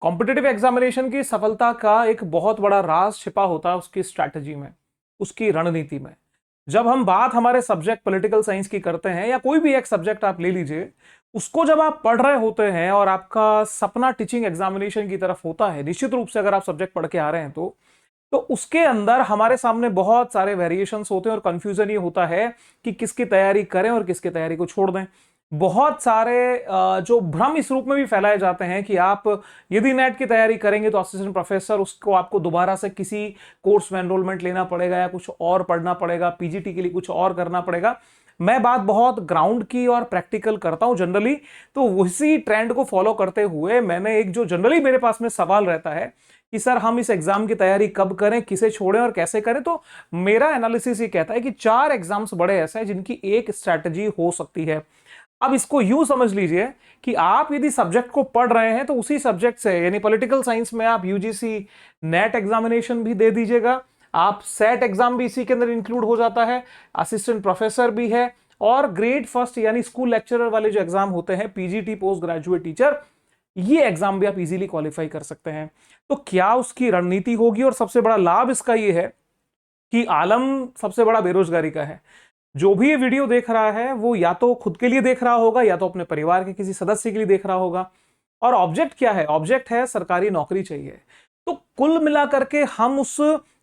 Competitive examination की सफलता का एक बहुत बड़ा राज छिपा होता है उसकी स्ट्रैटेजी में, उसकी रणनीति में। जब हम बात हमारे सब्जेक्ट पॉलिटिकल साइंस की करते हैं या कोई भी एक सब्जेक्ट आप ले लीजिए, उसको जब आप पढ़ रहे होते हैं और आपका सपना टीचिंग एग्जामिनेशन की तरफ होता है, निश्चित रूप से अगर आप सब्जेक्ट पढ़ के आ रहे हैं तो उसके अंदर हमारे सामने बहुत सारे वेरिएशंस होते हैं और कंफ्यूजन ये होता है कि किसकी तैयारी करें और किसकी तैयारी को छोड़ दें। बहुत सारे जो भ्रम इस रूप में भी फैलाए जाते हैं कि आप यदि नेट की तैयारी करेंगे तो असिस्टेंट प्रोफेसर उसको आपको दोबारा से किसी कोर्स में एनरोलमेंट लेना पड़ेगा या कुछ और पढ़ना पड़ेगा, पीजीटी के लिए कुछ और करना पड़ेगा। मैं बात बहुत ग्राउंड की और प्रैक्टिकल करता हूं जनरली, तो उसी ट्रेंड को फॉलो करते हुए मैंने एक जो जनरली मेरे पास में सवाल रहता है कि सर हम इस एग्जाम की तैयारी कब करें, किसे छोड़ें और कैसे करें, तो मेरा एनालिसिस ये कहता है कि 4 एग्जाम्स बड़े ऐसे हैं जिनकी एक स्ट्रैटेजी हो सकती है। अब इसको यूं समझ लीजिए कि आप यदि सब्जेक्ट को पढ़ रहे हैं तो उसी सब्जेक्ट से, यानी पॉलिटिकल साइंस में आप यूजीसी नेट एग्जामिनेशन भी दे दीजिएगा, आप सेट एग्जाम भी इसी के अंदर इंक्लूड हो जाता है, असिस्टेंट प्रोफेसर भी है, और ग्रेड फर्स्ट यानी स्कूल लेक्चरर वाले जो एग्जाम होते हैं, पीजीटी पोस्ट ग्रेजुएट टीचर, ये एग्जाम भी आप इजीली क्वालिफाई कर सकते हैं। तो क्या उसकी रणनीति होगी, और सबसे बड़ा लाभ इसका ये है कि आलम सबसे बड़ा बेरोजगारी का है। जो भी ये वीडियो देख रहा है वो या तो खुद के लिए देख रहा होगा या तो अपने परिवार के किसी सदस्य के लिए देख रहा होगा, और ऑब्जेक्ट क्या है? ऑब्जेक्ट है सरकारी नौकरी चाहिए। तो कुल मिलाकर के हम उस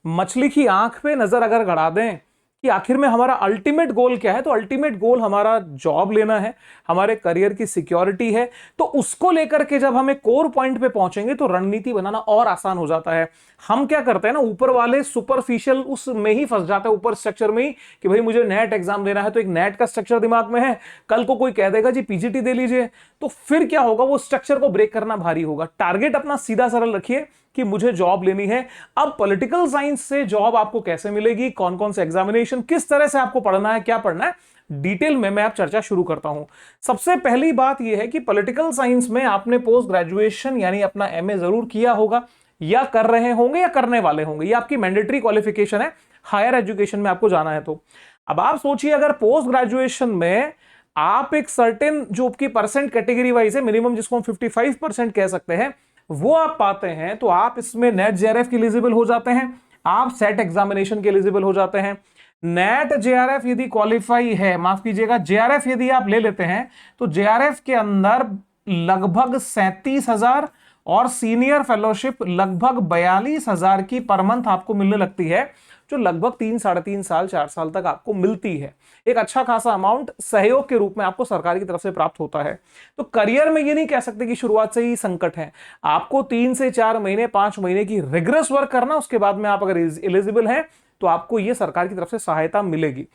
मछली की आंख पे नजर अगर गड़ा दें कि आखिर में हमारा अल्टीमेट गोल क्या है, तो अल्टीमेट गोल हमारा जॉब लेना है, हमारे करियर की सिक्योरिटी है। तो उसको लेकर के जब हम एक कोर पॉइंट पे पहुंचेंगे तो रणनीति बनाना और आसान हो जाता है। हम क्या करते हैं ना, ऊपर वाले सुपरफिशियल उसमें ही फंस जाते हैं, ऊपर स्ट्रक्चर में ही, कि भाई मुझे नेट एग्जाम देना है तो एक नेट का स्ट्रक्चर दिमाग में है, कल को कोई कह देगा जी पीजीटी दे लीजिए, तो फिर क्या होगा, वो स्ट्रक्चर को ब्रेक करना भारी होगा। टारगेट अपना सीधा सरल रखिए कि मुझे जॉब लेनी है। अब पॉलिटिकल साइंस से जॉब आपको कैसे मिलेगी, कौन कौन से एग्जामिनेशन, किस तरह से आपको पढ़ना है, क्या पढ़ना है, डिटेल में मैं आप चर्चा शुरू करता हूं। सबसे पहली बात यह है कि पॉलिटिकल साइंस में आपने पोस्ट ग्रेजुएशन यानी अपना एमए जरूर किया होगा, या कर रहे होंगे या करने वाले होंगे, ये आपकी मैंडेटरी क्वालिफिकेशन है हायर एजुकेशन में आपको जाना है तो। अब आप सोचिए, अगर पोस्ट ग्रेजुएशन में आप एक सर्टेन जो आपकी परसेंट कैटेगरी वाइज है, मिनिमम जिसको हम 55% कह सकते हैं, वो आप पाते हैं, तो आप इसमें नेट जेआरएफ के एलिजिबल हो जाते हैं, आप सेट एग्जामिनेशन के एलिजिबल हो जाते हैं। नेट जेआरएफ यदि क्वालिफाई है, माफ कीजिएगा, जेआरएफ यदि आप ले लेते हैं तो जेआरएफ के अंदर लगभग 37,000 और सीनियर फेलोशिप लगभग 42,000 की पर मंथ आपको मिलने लगती है, जो लगभग 3-3.5 साल 4 साल तक आपको मिलती है। एक अच्छा खासा अमाउंट सहयोग के रूप में आपको सरकार की तरफ से प्राप्त होता है। तो करियर में ये नहीं कह सकते कि शुरुआत से ही संकट है, आपको 3 से 4 महीने 5 महीने की रिग्रेस वर्क करना, उसके बाद में आप अगर एलिजिबल हैं तो आपको ये सरकार की तरफ से सहायता मिलेगी।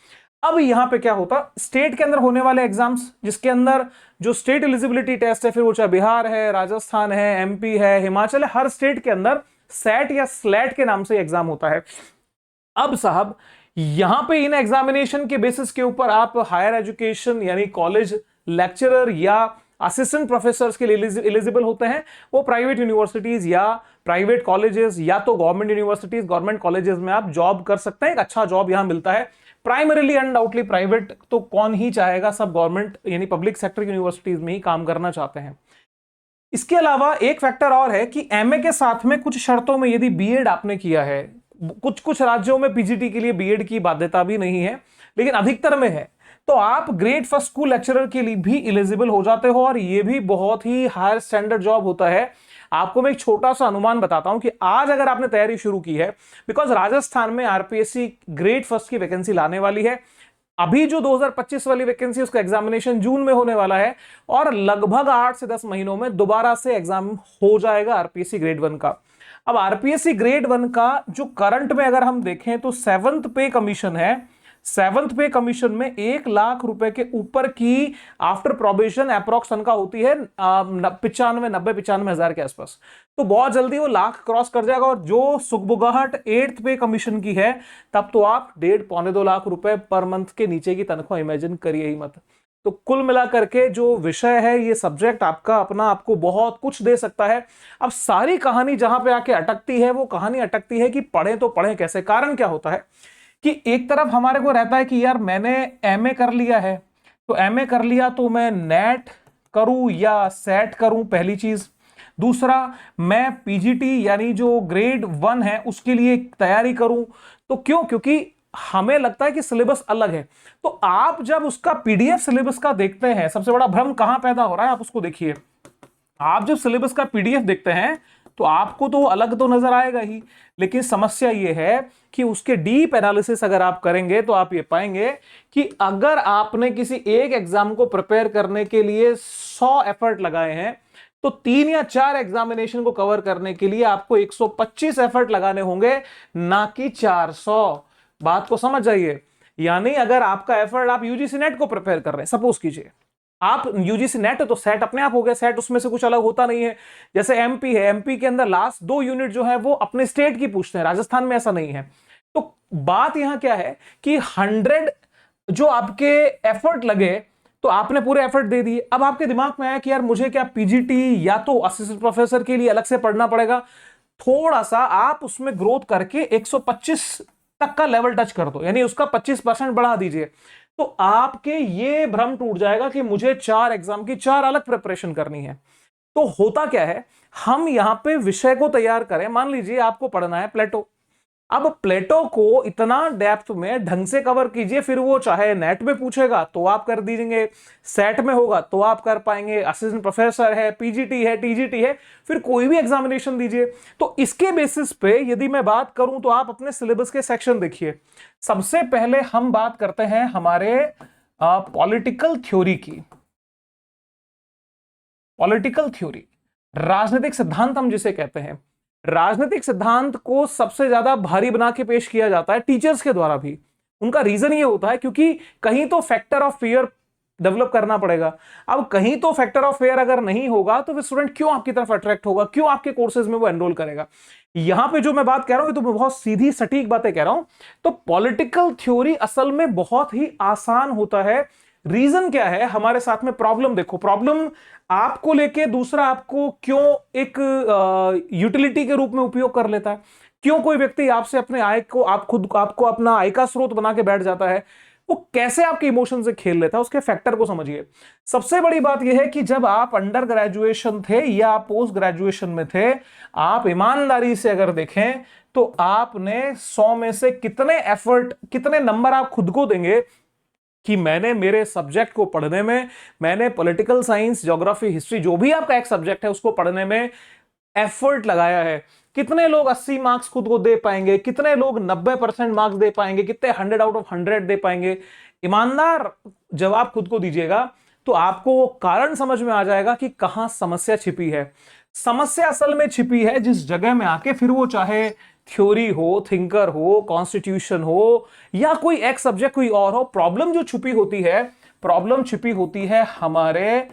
अब यहां पे क्या होता, स्टेट के अंदर होने वाले एग्जाम्स, जिसके अंदर जो स्टेट एलिजिबिलिटी टेस्ट है, फिर वो चाहे बिहार है, राजस्थान है, एमपी है, हिमाचल है, हर स्टेट के अंदर सेट या स्लेट के नाम से एग्जाम होता है। अब साहब यहां पे इन एग्जामिनेशन के बेसिस के ऊपर आप हायर एजुकेशन यानी कॉलेज लेक्चरर या असिस्टेंट प्रोफेसर के लिए एलिजिबल होते हैं। वो प्राइवेट यूनिवर्सिटीज या प्राइवेट कॉलेजेस या तो गवर्नमेंट यूनिवर्सिटीज गवर्नमेंट कॉलेजेस में आप जॉब कर सकते हैं। एक अच्छा जॉब यहां मिलता है, प्राइमरीली अनडाउटली प्राइवेट तो कौन ही चाहेगा, सब गवर्नमेंट यानी पब्लिक सेक्टर यूनिवर्सिटीज में ही काम करना चाहते हैं। इसके अलावा एक फैक्टर और है कि एमए के साथ में कुछ शर्तों में यदि बीएड आपने किया है, कुछ कुछ राज्यों में पीजीटी के लिए बीएड की बाध्यता भी नहीं है, लेकिन अधिकतर में है, तो आप ग्रेड फर्स्ट स्कूल लेक्चरर के लिए भी एलिजिबल हो जाते हो, और ये भी बहुत ही हायर स्टैंडर्ड जॉब होता है। आपको मैं एक छोटा सा अनुमान बताता हूं कि आज अगर आपने तैयारी शुरू की है, बिकॉज राजस्थान में आरपीएससी ग्रेड फर्स्ट की वैकेंसी लाने वाली है, अभी जो 2025 वाली वैकेंसी उसका एग्जामिनेशन जून में होने वाला है, और लगभग 8 से 10 महीनों में दोबारा से एग्जाम हो जाएगा आरपीएससी ग्रेड 1 का। अब आरपीएससी ग्रेड 1 का जो करंट में अगर हम देखें तो 7th पे कमीशन है, 7th पे कमीशन में 1 लाख रुपए के ऊपर की आफ्टर प्रोबेशन अप्रोक्स तनख्वाह होती है 95 हजार के आसपास। तो बहुत जल्दी वो लाख क्रॉस कर जाएगा, और जो सुगबुगाहट 8th पे कमीशन की है, तब तो आप 1.5-2 लाख रुपए पर मंथ के नीचे की तनख्वाह इमेजिन करिए ही मत। तो कुल मिलाकर के जो विषय है, ये सब्जेक्ट आपका अपना आपको बहुत कुछ दे सकता है। अब सारी कहानी जहां पे आके अटकती है, वो कहानी अटकती है कि पढ़े तो पढ़े कैसे। कारण क्या होता है कि एक तरफ हमारे को रहता है कि यार मैंने एमए कर लिया है, तो एमए कर लिया तो मैं नेट करूं या सेट करूं, पहली चीज। दूसरा, मैं पीजीटी यानी जो ग्रेड 1 है उसके लिए तैयारी करूं। तो क्यों? क्योंकि हमें लगता है कि सिलेबस अलग है। तो आप जब उसका पीडीएफ सिलेबस का देखते हैं, सबसे बड़ा भ्रम कहां पैदा हो रहा है आप उसको देखिए। आप जब सिलेबस का पीडीएफ देखते हैं तो आपको तो अलग तो नजर आएगा ही, लेकिन समस्या यह है कि उसके डीप एनालिसिस अगर आप करेंगे तो आप ये पाएंगे कि अगर आपने किसी एक एग्जाम को प्रिपेयर करने के लिए 100 एफर्ट लगाए हैं, तो 3 या 4 एग्जामिनेशन को कवर करने के लिए आपको 125 एफर्ट लगाने होंगे, ना कि 400। बात को समझ जाइए। यानी अगर आपका एफर्ट, आप यूजीसी नेट को प्रिपेयर कर रहे हैं, सपोज कीजिए आप यूजीसी नेट है तो सेट अपने आप हो गया, सेट उसमें से कुछ अलग होता नहीं है। जैसे एमपी है, एमपी के अंदर लास्ट 2 यूनिट जो है वो अपने स्टेट की पूछते हैं, राजस्थान में ऐसा नहीं है। तो बात यहां क्या है कि 100 जो आपके एफर्ट लगे, तो आपने पूरे एफर्ट दे दिए। अब आपके दिमाग में आया कि यार मुझे क्या पीजीटी या तो असिस्टेंट प्रोफेसर के लिए अलग से पढ़ना पड़ेगा, थोड़ा सा आप उसमें ग्रोथ करके 125 तक का लेवल टच कर दो, यानी उसका 25% बढ़ा दीजिए। तो आपके ये भ्रम टूट जाएगा कि मुझे 4 एग्जाम की 4 अलग प्रिपरेशन करनी है। तो होता क्या है, हम यहां पे विषय को तैयार करें। मान लीजिए आपको पढ़ना है प्लेटो। अब प्लेटो को इतना डेप्थ में ढंग से कवर कीजिए, फिर वो चाहे नेट में पूछेगा तो आप कर दीजिए, सेट में होगा तो आप कर पाएंगे, असिस्टेंट प्रोफेसर है, पीजीटी है, टीजीटी है, फिर कोई भी एग्जामिनेशन दीजिए। तो इसके बेसिस पे यदि मैं बात करूं तो आप अपने सिलेबस के सेक्शन देखिए। सबसे पहले हम बात करते हैं हमारे पॉलिटिकल थ्योरी की। पॉलिटिकल थ्योरी, राजनीतिक सिद्धांत हम जिसे कहते हैं। राजनीतिक सिद्धांत को सबसे ज्यादा भारी बना के पेश किया जाता है टीचर्स के द्वारा भी। उनका रीजन ये होता है क्योंकि कहीं तो फैक्टर ऑफ फियर डेवलप करना पड़ेगा। अब कहीं तो फैक्टर ऑफ फियर अगर नहीं होगा तो फिर स्टूडेंट क्यों आपकी तरफ अट्रैक्ट होगा, क्यों आपके कोर्सेज में वो एनरोल करेगा। यहां पे जो मैं बात कह रहा हूं तो मैं बहुत सीधी सटीक बातें कह रहा हूं। तो पॉलिटिकल थ्योरी असल में बहुत ही आसान होता है। रीजन क्या है, हमारे साथ में प्रॉब्लम देखो, प्रॉब्लम आपको लेके दूसरा आपको क्यों एक यूटिलिटी के रूप में उपयोग कर लेता है, क्यों कोई व्यक्ति आपसे अपने आय को, आप खुद आपको अपना आय का स्रोत बना के बैठ जाता है, वो कैसे आपके इमोशन से खेल लेता है, उसके फैक्टर को समझिए। सबसे बड़ी बात यह है कि जब आप अंडर ग्रेजुएशन थे या आप पोस्ट ग्रेजुएशन में थे, आप ईमानदारी से अगर देखें तो आपने 100 में से कितने एफर्ट, कितने नंबर आप खुद को देंगे कि मैंने मेरे सब्जेक्ट को पढ़ने में, मैंने पॉलिटिकल साइंस, ज्योग्राफी, हिस्ट्री, जो भी आपका एक सब्जेक्ट है उसको पढ़ने में एफर्ट लगाया है। कितने लोग 80 मार्क्स खुद को दे पाएंगे, कितने लोग 90% मार्क्स दे पाएंगे, कितने 100 आउट ऑफ 100 दे पाएंगे। ईमानदार जवाब खुद को दीजिएगा तो आपको वो कारण समझ में आ जाएगा कि कहां समस्या छिपी है। समस्या असल में छिपी है जिस जगह में आके, फिर वो चाहे थ्योरी हो, थिंकर हो, कॉन्स्टिट्यूशन हो या कोई एक सब्जेक्ट कोई और हो, प्रॉब्लम जो छुपी होती है, प्रॉब्लम छिपी होती है हमारे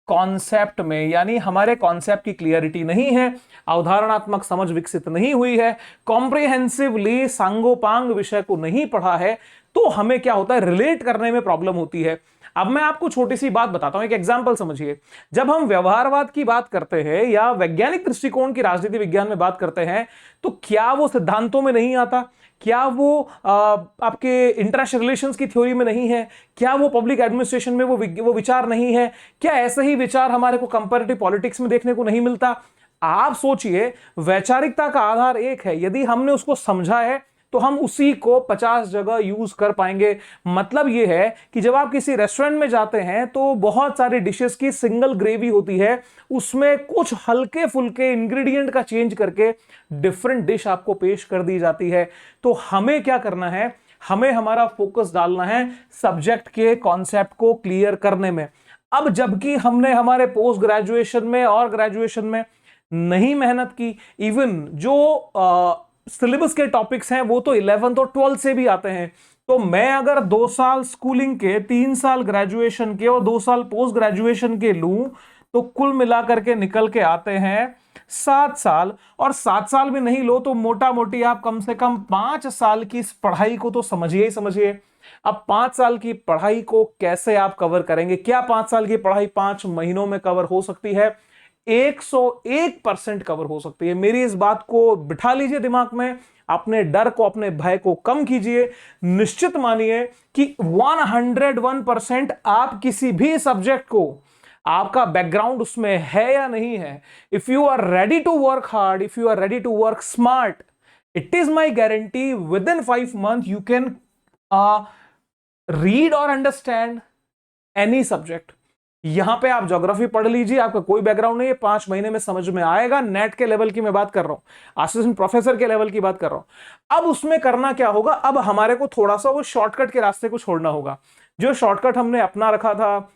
कॉन्सेप्ट में। यानी हमारे कॉन्सेप्ट की क्लियरिटी नहीं है, अवधारणात्मक समझ विकसित नहीं हुई है, कॉम्प्रिहेंसिवली सांगोपांग विषय को नहीं पढ़ा है, तो हमें क्या होता है, रिलेट करने में प्रॉब्लम होती है। अब मैं आपको छोटी सी बात बताता हूं, एक एग्जांपल समझिए। जब हम व्यवहारवाद की बात करते हैं या वैज्ञानिक दृष्टिकोण की राजनीति विज्ञान में बात करते हैं, तो क्या वो सिद्धांतों में नहीं आता? क्या वो आपके इंटरनेशनल रिलेशंस की थ्योरी में नहीं है? क्या वो पब्लिक एडमिनिस्ट्रेशन में वो विचार नहीं है? क्या ऐसे ही विचार हमारे को कंपैरेटिव पॉलिटिक्स में देखने को नहीं मिलता? आप सोचिए, वैचारिकता का आधार एक है, यदि हमने उसको समझा है तो हम उसी को 50 जगह यूज कर पाएंगे। मतलब यह है कि जब आप किसी रेस्टोरेंट में जाते हैं तो बहुत सारी डिशेस की सिंगल ग्रेवी होती है, उसमें कुछ हल्के फुल्के इंग्रेडिएंट का चेंज करके डिफरेंट डिश आपको पेश कर दी जाती है। तो हमें क्या करना है, हमें हमारा फोकस डालना है सब्जेक्ट के कॉन्सेप्ट को क्लियर करने में। अब जबकि हमने हमारे पोस्ट ग्रेजुएशन में और ग्रेजुएशन में नहीं मेहनत की, इवन जो सिलेबस के टॉपिक्स हैं वो तो 11th और 12th से भी आते हैं, तो मैं अगर 2 साल स्कूलिंग के, 3 साल ग्रेजुएशन के और 2 साल पोस्ट ग्रेजुएशन के लूं तो कुल मिलाकर के निकल के आते हैं 7 साल। और 7 साल भी नहीं लो तो मोटा मोटी आप कम से कम 5 साल की इस पढ़ाई को तो समझिए ही समझिए। अब 5 साल की पढ़ाई को कैसे आप कवर करेंगे? क्या 5 साल की पढ़ाई 5 महीनों में कवर हो सकती है? 101% कवर हो सकती है। मेरी इस बात को बिठा लीजिए दिमाग में, अपने डर को, अपने भय को कम कीजिए। निश्चित मानिए कि 101% आप किसी भी सब्जेक्ट को आपका बैकग्राउंड उसमें है या नहीं है, if you are ready to work hard, if you are ready to work smart, it is my guarantee within 5 months you can read और अंडरस्टैंड एनी सब्जेक्ट। यहां पे आप ज्योग्राफी पढ़ लीजिए, आपका कोई बैकग्राउंड नहीं है, 5 महीने में समझ में आएगा। नेट के लेवल की मैं बात कर रहा हूं, असिस्टेंट प्रोफेसर के लेवल की बात कर रहा हूं। अब उसमें करना क्या होगा, अब हमारे को थोड़ा सा वो शॉर्टकट के रास्ते को छोड़ना होगा। जो शॉर्टकट हमने अपना रखा था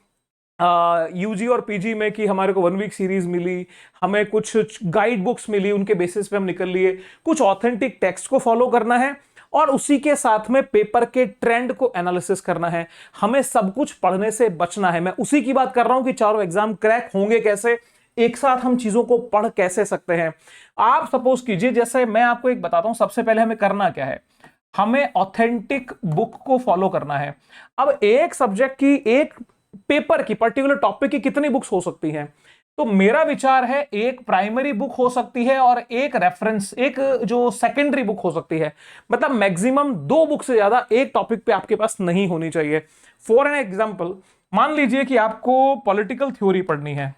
यूजी और पीजी में कि हमारे को 1 वीक सीरीज मिली, हमें कुछ गाइड बुक्स मिली, उनके बेसिस पे हम निकल लिए, कुछ ऑथेंटिक टेक्स्ट को फॉलो करना है और उसी के साथ में पेपर के ट्रेंड को एनालिसिस करना है। हमें सब कुछ पढ़ने से बचना है। मैं उसी की बात कर रहा हूं कि चारों एग्जाम क्रैक होंगे कैसे, एक साथ हम चीजों को पढ़ कैसे सकते हैं। आप सपोज कीजिए, जैसे मैं आपको एक बताता हूं, सबसे पहले हमें करना क्या है, हमें ऑथेंटिक बुक को फॉलो करना है। अब एक सब्जेक्ट की, एक पेपर की, पर्टिकुलर टॉपिक की कितनी बुक्स हो सकती हैं, तो मेरा विचार है एक प्राइमरी बुक हो सकती है और एक रेफरेंस, एक जो सेकेंडरी बुक हो सकती है। मतलब मैक्सिमम 2 बुक से ज्यादा एक टॉपिक पे आपके पास नहीं होनी चाहिए। फॉर एन एग्जांपल, मान लीजिए कि आपको पॉलिटिकल थ्योरी पढ़नी है,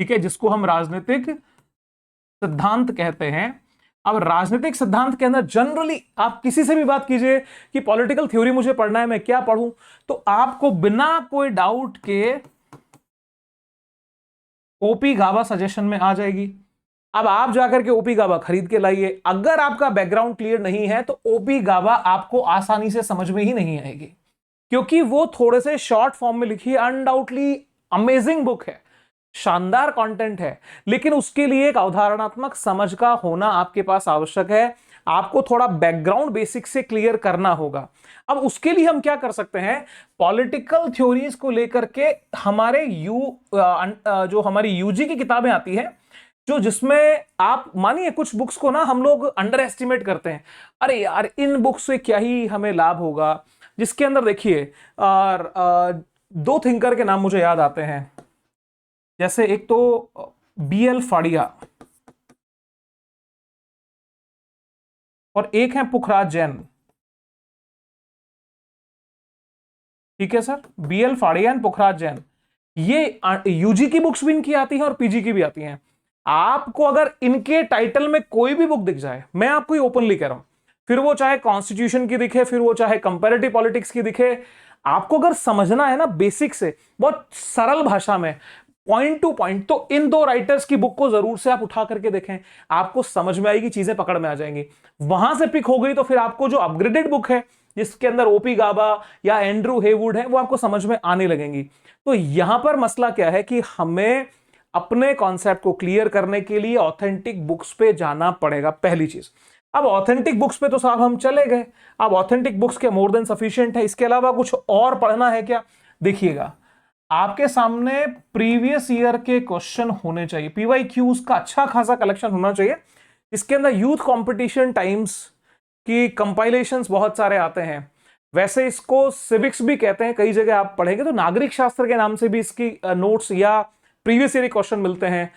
ठीक है, जिसको हम राजनीतिक सिद्धांत कहते हैं। अब राजनीतिक सिद्धांत के अंदर जनरली आप किसी से भी बात कीजिए कि पॉलिटिकल थ्योरी मुझे पढ़ना है, मैं क्या पढ़ूं, तो आपको बिना कोई डाउट के ओपी गाबा सजेशन में आ जाएगी। अब आप जाकर के ओपी गाबा खरीद के लाइए। अगर आपका बैकग्राउंड क्लियर नहीं है तो ओपी गाबा आपको आसानी से समझ में ही नहीं आएगी, क्योंकि वो थोड़े से शॉर्ट फॉर्म में लिखी, अनडाउटली अमेजिंग बुक है, शानदार कंटेंट है, लेकिन उसके लिए एक अवधारणात्मक समझ का होना आपके पास आवश्यक है। आपको थोड़ा बैकग्राउंड बेसिक से क्लियर करना होगा। अब उसके लिए हम क्या कर सकते हैं, पॉलिटिकल थ्योरीज को लेकर के हमारे जो हमारी यूजी की किताबें आती हैं, जो जिसमें आप मानिए कुछ बुक्स को ना हम लोग अंडर एस्टिमेट करते हैं, अरे यार इन बुक्स से क्या ही हमें लाभ होगा, जिसके अंदर देखिए 2 थिंकर के नाम मुझे याद आते हैं। जैसे एक तो BL फाड़िया और एक है पुखराज जैन। ठीक है सर, BL फाड़िया एंड पुखराज जैन, ये यूजी की बुक्स भी इनकी आती हैं और पीजी की भी आती हैं। आपको अगर इनके टाइटल में कोई भी बुक दिख जाए, मैं आपको ही ओपनली कह रहा हूं, फिर वो चाहे कॉन्स्टिट्यूशन की दिखे, फिर वो चाहे कंपैरेटिव पॉलिटिक्स की दिखे, आपको अगर समझना है ना बेसिक से, बहुत सरल भाषा में, पॉइंट टू पॉइंट, तो इन 2 राइटर्स की बुक को जरूर से आप उठा करके देखें, आपको समझ में आएगी, चीजें पकड़ में आ जाएंगी। वहां से पिक हो गई तो फिर आपको जो अपग्रेडेड बुक है जिसके अंदर ओपी गाबा या एंड्रू हेवुड है, वो आपको समझ में आने लगेंगी। तो यहां पर मसला क्या है कि हमें अपने कॉन्सेप्ट को क्लियर करने के लिए ऑथेंटिक बुक्स पे जाना पड़ेगा, पहली चीज। अब ऑथेंटिक बुक्स पे तो साहब हम चले गए, अब ऑथेंटिक बुक्स के मोर देन सफिशिएंट है, इसके अलावा कुछ और पढ़ना है क्या? देखिएगा, आपके सामने प्रीवियस ईयर के क्वेश्चन होने चाहिए, PYQs का अच्छा खासा कलेक्शन होना चाहिए। इसके अंदर यूथ कंपटीशन टाइम्स की कंपाइलेशंस बहुत सारे आते हैं। वैसे इसको सिविक्स भी कहते हैं, कई जगह आप पढ़ेंगे तो नागरिक शास्त्र के नाम से भी इसकी नोट्स या प्रीवियस ईयर क्वेश्चन मिलते हैं।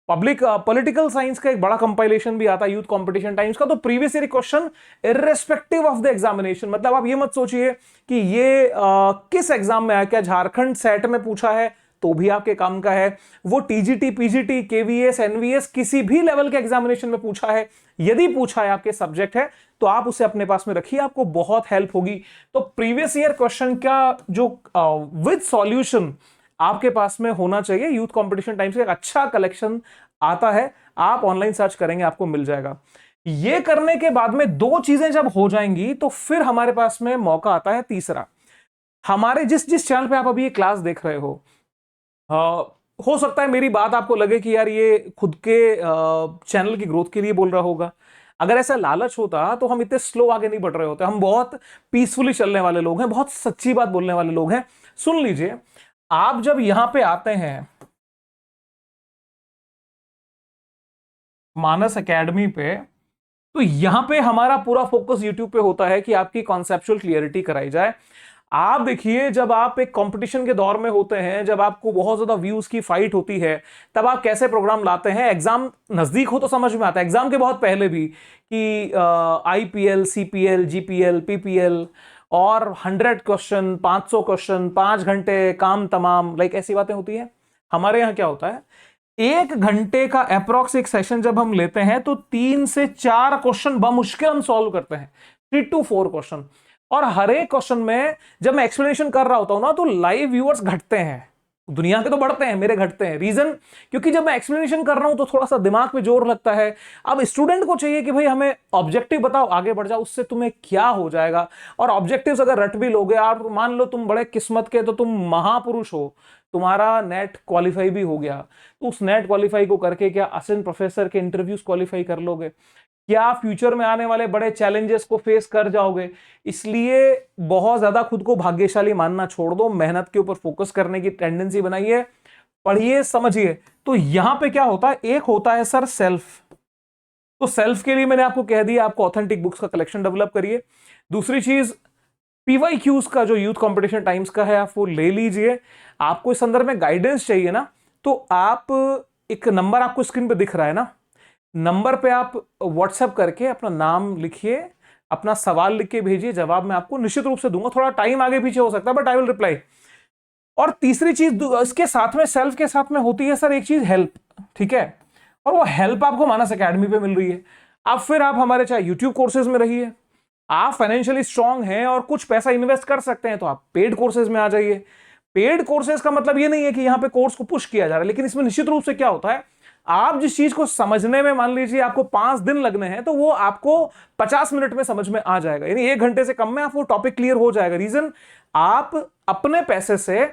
पब्लिक पॉलिटिकल साइंस का एक बड़ा कंपाइलेशन भी आता है यूथ कंपटीशन टाइम्स का। तो previous year question irrespective of the examination, मतलब आप ये मत सोचिए कि ये किस एग्जाम में आया, क्या झारखंड सेट में पूछा है तो भी आपके काम का है, वो TGT PGT KVS NVS किसी भी लेवल के एग्जामिनेशन में पूछा है, यदि पूछा है आपके सब्जेक्ट है तो आप उसे अपने पास में रखिए, आपको बहुत हेल्प होगी। तो प्रीवियस ईयर क्वेश्चन का जो विद सॉल्यूशन आपके पास में होना चाहिए, यूथ कंपटीशन टाइम्स का एक अच्छा कलेक्शन आता है, आप ऑनलाइन सर्च करेंगे आपको मिल जाएगा। ये करने के बाद में 2 चीजें जब हो जाएंगी तो फिर हमारे पास में मौका आता है तीसरा। हमारे जिस जिस चैनल पे आप अभी ये क्लास देख रहे हो सकता है मेरी बात आपको लगे कि यार ये खुद के चैनल की ग्रोथ के लिए बोल रहा होगा। अगर ऐसा लालच होता तो हम इतने स्लो आगे नहीं बढ़ रहे होते। हम बहुत पीसफुली चलने वाले लोग हैं, बहुत सच्ची बात बोलने वाले लोग हैं। सुन लीजिए, आप जब यहां पे आते हैं मानस एकेडमी पे, तो यहां पे हमारा पूरा फोकस यूट्यूब पे होता है कि आपकी कॉन्सेप्चुअल क्लियरिटी कराई जाए। आप देखिए, जब आप एक कंपटीशन के दौर में होते हैं, जब आपको बहुत ज्यादा व्यूज की फाइट होती है, तब आप कैसे प्रोग्राम लाते हैं। एग्जाम नजदीक हो तो समझ में आता है, एग्जाम के बहुत पहले भी, कि IPL CPL GPL PPL और 100 क्वेश्चन, 500 क्वेश्चन, 5 घंटे काम तमाम, लाइक ऐसी बातें होती है। हमारे यहाँ क्या होता है, 1 घंटे का अप्रोक्स एक सेशन जब हम लेते हैं तो 3 से 4 क्वेश्चन बमुश्किल हम सॉल्व करते हैं, 3 to 4 क्वेश्चन। और हर एक क्वेश्चन में जब मैं एक्सप्लेनेशन कर रहा होता हूं ना तो लाइव व्यूअर्स घटते हैं, दुनिया के तो बढ़ते हैं, मेरे घटते हैं। रीजन, क्योंकि जब मैं एक्सप्लेनेशन कर रहा हूं तो थोड़ा सा दिमाग पे जोर लगता है। अब स्टूडेंट को चाहिए कि भाई हमें ऑब्जेक्टिव बताओ, आगे बढ़ जाओ, उससे तुम्हें क्या हो जाएगा। और ऑब्जेक्टिव्स अगर रट भी लोगे, और मान लो तुम बड़े किस्मत के, तो तुम महापुरुष हो, तुम्हारा नेट क्वालिफाई भी हो गया, तो उस नेट क्वालिफाई को करके क्या असिस्टेंट प्रोफेसर के इंटरव्यूज क्वालिफाई कर लोगे? क्या फ्यूचर में आने वाले बड़े चैलेंजेस को फेस कर जाओगे? इसलिए बहुत ज्यादा खुद को भाग्यशाली मानना छोड़ दो, मेहनत के ऊपर फोकस करने की टेंडेंसी बनाइए, पढ़िए, समझिए। तो यहां पे क्या होता है, एक होता है सर सेल्फ। तो सेल्फ के लिए मैंने आपको कह दिया, आपको ऑथेंटिक बुक्स का कलेक्शन डेवलप करिए। दूसरी चीज, पीवाईक्यूज का जो यूथ कंपटीशन टाइम्स का है, आप वो ले लीजिए। आपको इस संदर्भ में गाइडेंस चाहिए ना, तो आप, एक नंबर आपको स्क्रीन पे दिख रहा है ना, नंबर पे आप व्हाट्सएप करके अपना नाम लिखिए, अपना सवाल लिख के भेजिए, जवाब मैं आपको निश्चित रूप से दूंगा। थोड़ा टाइम आगे पीछे हो सकता है, बट आई विल रिप्लाई। और तीसरी चीज इसके साथ में, सेल्फ के साथ में होती है सर एक चीज, हेल्प। ठीक है, और वो हेल्प आपको मानस एकेडमी पे मिल रही है। अब फिर आप हमारे चाहे यूट्यूब कोर्सेज में रहिए, आप फाइनेंशियली स्ट्रांग हैं और कुछ पैसा इन्वेस्ट कर सकते हैं, तो आप पेड कोर्सेज में आ जाइए। पेड कोर्सेज का मतलब ये नहीं है कि यहां पे कोर्स को पुश किया जा रहा है, लेकिन इसमें निश्चित रूप से क्या होता है, आप जिस चीज को समझने में मान लीजिए आपको 5 दिन लगने हैं, तो वो आपको 50 मिनट में समझ में आ जाएगा, यानी 1 घंटे से कम में आप वो टॉपिक क्लियर हो जाएगा। रीजन, आप अपने पैसे से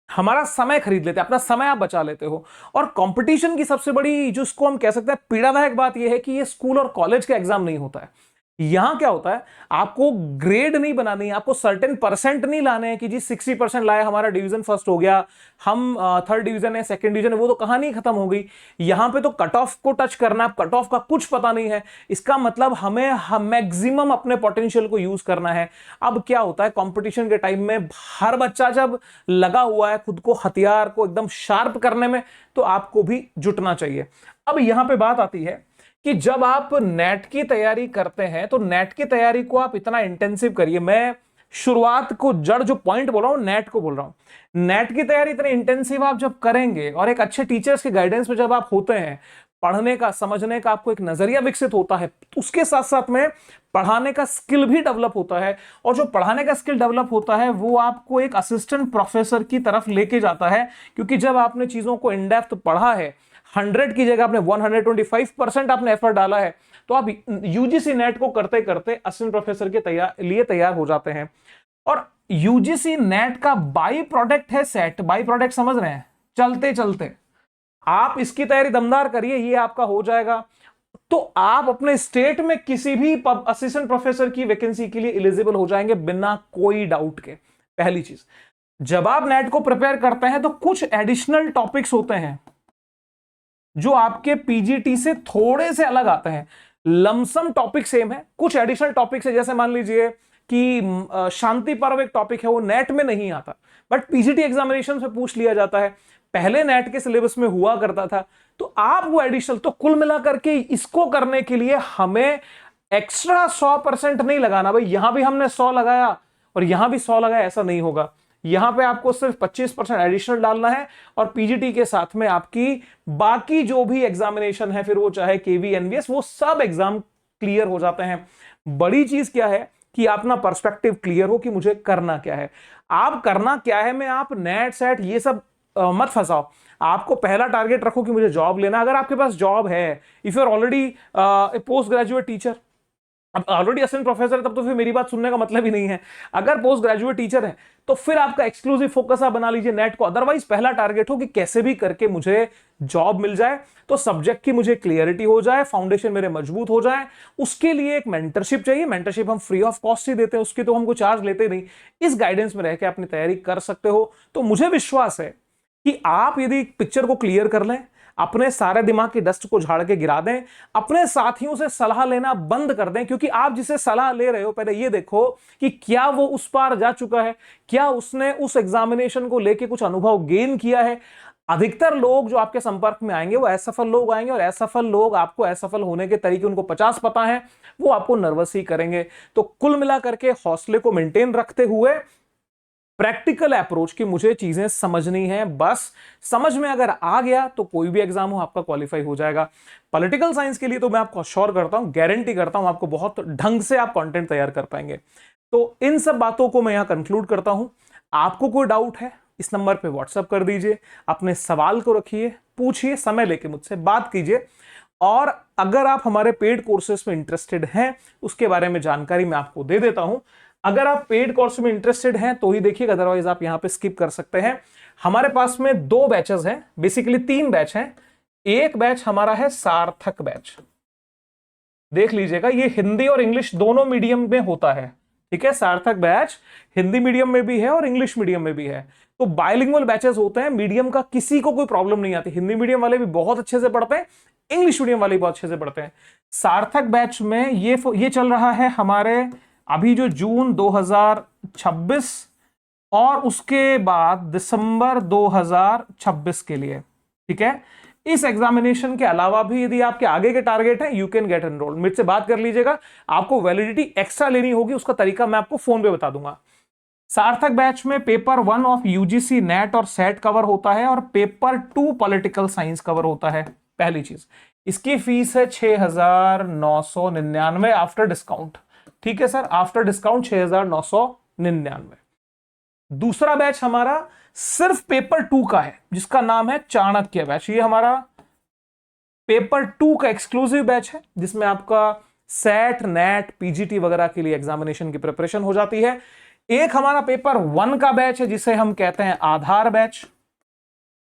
हमारा समय खरीद लेते हैं, अपना समय आप बचा लेते हो। और कंपटीशन की सबसे बड़ी, जो इसको हम कह सकते हैं पीड़ादायक बात यह है कि ये स्कूल और कॉलेज का एग्जाम नहीं होता है। यहां क्या होता है, आपको ग्रेड नहीं बनानी है, आपको सर्टेन परसेंट नहीं लाने हैं कि जी 60% लाया, हमारा डिवीजन फर्स्ट हो गया, हम थर्ड डिवीजन है, सेकंड डिवीजन है, वो तो कहानी खत्म हो गई। यहां पे तो कट ऑफ को टच करना, कट ऑफ का कुछ पता नहीं है। इसका मतलब हमें मैक्सिमम अपने पोटेंशियल को यूज करना है। अब क्या होता है, कंपटीशन के टाइम में हर बच्चा जब लगा हुआ है खुद को हथियार को एकदम शार्प करने में, तो आपको भी जुटना चाहिए। अब यहां पे बात आती है कि जब आप नेट की तैयारी करते हैं, तो नेट की तैयारी को आप इतना इंटेंसिव करिए। मैं शुरुआत को, जड़ जो पॉइंट बोल रहा हूं, नेट को बोल रहा हूं। नेट की तैयारी इतनी इंटेंसिव आप जब करेंगे, और एक अच्छे टीचर्स के गाइडेंस में जब आप होते हैं, पढ़ने का, समझने का आपको एक नजरिया विकसित होता है, उसके साथ साथ में पढ़ाने का स्किल भी डेवलप होता है। और जो पढ़ाने का स्किल डेवलप होता है वो आपको एक असिस्टेंट प्रोफेसर की तरफ लेके जाता है, क्योंकि जब आपने चीजों को इन डेप्थ पढ़ा है, 100 की जगह आपने 125% आपने एफर्ट डाला है, तो आप यूजीसी नेट को करते करते असिस्टेंट प्रोफेसर के लिए तैयार हो जाते हैं। और यूजीसी नेट का बाई प्रोडक्ट है सेट। बाई प्रोडक्ट समझ रहे हैं, चलते चलते आप इसकी तैयारी दमदार करिए, ये आपका हो जाएगा, तो आप अपने स्टेट में किसी भी असिस्टेंट प्रोफेसर की वैकेंसी के लिए एलिजिबल हो जाएंगे बिना कोई डाउट के। पहली चीज, जब आप नेट को प्रिपेयर करते हैं तो कुछ एडिशनल टॉपिक्स होते हैं जो आपके पीजीटी से थोड़े से अलग आते हैं। लमसम टॉपिक सेम है, कुछ एडिशनल टॉपिक्स है, जैसे मान लीजिए कि शांति पर्व एक टॉपिक है, वो नेट में नहीं आता, बट पीजीटी एग्जामिनेशन से पूछ लिया जाता है, पहले नेट के सिलेबस में हुआ करता था। तो आप वो एडिशनल, तो कुल मिलाकर के इसको करने के लिए हमें एक्स्ट्रा 100% नहीं लगाना। भाई यहां भी हमने 100 लगाया और यहां भी 100 लगाया, ऐसा नहीं होगा। यहां पे आपको सिर्फ 25% एडिशनल डालना है, और पीजीटी के साथ में आपकी बाकी जो भी एग्जामिनेशन है, फिर वो चाहे केवी, एनवीएस, वो सब एग्जाम क्लियर हो जाते हैं। बड़ी चीज क्या है कि अपना पर्सपेक्टिव क्लियर हो कि मुझे करना क्या है। आप करना क्या है में आप नेट सेट ये सब मत फंसाओ। आपको पहला टारगेट रखो कि मुझे जॉब लेना। अगर आपके पास जॉब है, if you are already post graduate teacher, अब ऑलरेडी असिस्टेंट प्रोफेसर है, तब तो फिर मेरी बात सुनने का मतलब ही नहीं है। अगर पोस्ट ग्रेजुएट टीचर है तो फिर आपका एक्सक्लूसिव फोकस आप बना लीजिए नेट को। अदरवाइज पहला टारगेट हो कि कैसे भी करके मुझे जॉब मिल जाए, तो सब्जेक्ट की मुझे क्लियरिटी हो जाए, फाउंडेशन मेरे मजबूत हो जाए। उसके लिए एक मेंटरशिप चाहिए। मेंटरशिप हम फ्री ऑफ कॉस्ट ही देते हैं, उसकी तो हमको चार्ज लेते नहीं। इस गाइडेंस में रह के अपनी तैयारी कर सकते हो। तो मुझे विश्वास है कि आप यदि पिक्चर को क्लियर कर लें, अपने सारे दिमाग की डस्ट को झाड़ के गिरा दें, अपने साथियों से सलाह लेना बंद कर दें, क्योंकि आप जिसे सलाह ले रहे हो पहले ये देखो कि क्या वो उस पार जा चुका है, क्या उसने उस एग्जामिनेशन को लेके कुछ अनुभव गेन किया है। अधिकतर लोग जो आपके संपर्क में आएंगे वो असफल लोग आएंगे, और असफल लोग आपको असफल होने के तरीके उनको 50 पता है, वो आपको नर्वस ही करेंगे। तो कुल मिलाकर के हौसले को मेंटेन रखते हुए प्रैक्टिकल अप्रोच की मुझे चीजें समझनी है, बस समझ में अगर आ गया तो कोई भी एग्जाम हो आपका क्वालिफाई हो जाएगा। पॉलिटिकल साइंस के लिए तो मैं आपको अश्योर करता हूं, गारंटी करता हूं, आपको बहुत ढंग से आप कंटेंट तैयार कर पाएंगे। तो इन सब बातों को मैं यहां कंक्लूड करता हूं। आपको कोई डाउट है इस नंबर पे व्हाट्सएप कर दीजिए, अपने सवाल को रखिए, पूछिए, समय लेके मुझसे बात कीजिए। और अगर आप हमारे पेड कोर्सेस में इंटरेस्टेड हैं, उसके बारे में जानकारी मैं आपको दे देता हूं। अगर आप पेड कोर्स में इंटरेस्टेड हैं तो ही देखिएगा, अदरवाइज आप यहां पे स्किप कर सकते हैं। हमारे पास में 2 बैचेस हैं, बेसिकली 3 बैच हैं। एक बैच हमारा है सार्थक बैच, देख लीजिएगा, ये हिंदी और इंग्लिश दोनों मीडियम में होता है। ठीक है, सार्थक बैच हिंदी मीडियम में भी है और इंग्लिश मीडियम में भी है। तो बाइलिंगुअल बैचेस होते हैं, मीडियम का किसी को कोई प्रॉब्लम नहीं आती। हिंदी मीडियम वाले भी बहुत अच्छे से पढ़ते हैं, इंग्लिश मीडियम वाले भी बहुत अच्छे से पढ़ते हैं। सार्थक बैच में ये चल रहा है हमारे अभी जो जून 2026 और उसके बाद दिसंबर 2026 के लिए। ठीक है, इस एग्जामिनेशन के अलावा भी यदि आपके आगे के टारगेट है, यू कैन गेट एनरोल्ड। मुझसे बात कर लीजिएगा, आपको वैलिडिटी एक्स्ट्रा लेनी होगी, उसका तरीका मैं आपको फोन पे बता दूंगा। सार्थक बैच में पेपर 1 ऑफ यूजीसी नेट और सेट कवर होता है और पेपर 2 पॉलिटिकल साइंस कवर होता है। पहली चीज, इसकी फीस है 6,999 आफ्टर डिस्काउंट। ठीक है सर, आफ्टर डिस्काउंट 6,999। दूसरा बैच हमारा सिर्फ पेपर 2 का है, जिसका नाम है चाणक्य बैच। ये हमारा पेपर 2 का एक्सक्लूसिव बैच है, जिसमें आपका सेट, नेट, पीजीटी वगैरह के लिए एग्जामिनेशन की प्रिपरेशन हो जाती है। एक हमारा पेपर 1 का बैच है, जिसे हम कहते हैं आधार बैच।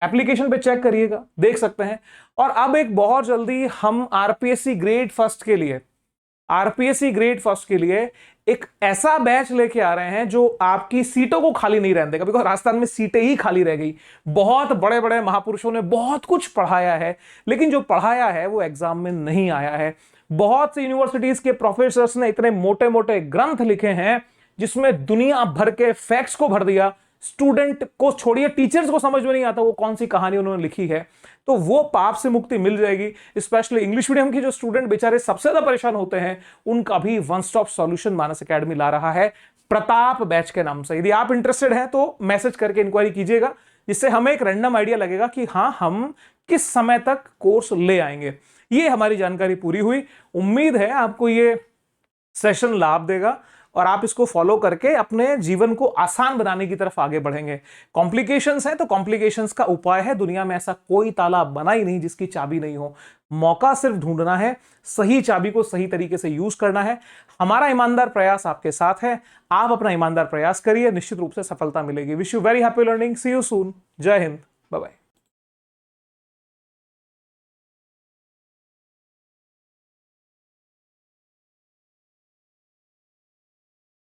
एप्लीकेशन पे चेक करिएगा, देख सकते हैं। और अब एक बहुत जल्दी हम आरपीएससी ग्रेड फर्स्ट के लिए एक ऐसा बैच लेके आ रहे हैं जो आपकी सीटों को खाली नहीं रहने देगा, बिकॉज राजस्थान में सीटें ही खाली रह गई। बहुत बड़े बड़े महापुरुषों ने बहुत कुछ पढ़ाया है, लेकिन जो पढ़ाया है वो एग्जाम में नहीं आया है। बहुत सी यूनिवर्सिटीज के प्रोफेसर्स ने इतने मोटे मोटे ग्रंथ लिखे हैं जिसमें दुनिया भर के फैक्ट्स को भर दिया। स्टूडेंट को छोड़िए, टीचर्स को समझ में नहीं आता वो कौन सी कहानी उन्होंने लिखी है। तो वो पाप से मुक्ति मिल जाएगी। स्पेशली इंग्लिश मीडियम के जो स्टूडेंट बेचारे सबसे ज्यादा परेशान होते हैं, उनका भी वन स्टॉप सॉल्यूशन मानस एकेडमी ला रहा है, प्रताप बैच के नाम से। यदि आप इंटरेस्टेड हैं तो मैसेज करके इंक्वायरी कीजिएगा, जिससे हमें एक रैंडम आइडिया लगेगा कि हाँ, हम किस समय तक कोर्स ले आएंगे। ये हमारी जानकारी पूरी हुई। उम्मीद है आपको ये सेशन लाभ देगा और आप इसको फॉलो करके अपने जीवन को आसान बनाने की तरफ आगे बढ़ेंगे। कॉम्प्लिकेशंस हैं तो कॉम्प्लिकेशंस का उपाय है, दुनिया में ऐसा कोई ताला बना ही नहीं जिसकी चाबी नहीं हो। मौका सिर्फ ढूंढना है, सही चाबी को सही तरीके से यूज करना है। हमारा ईमानदार प्रयास आपके साथ है, आप अपना ईमानदार प्रयास करिए, निश्चित रूप से सफलता मिलेगी। Wish you very happy learning, see you soon, जय हिंद, बाय बाय।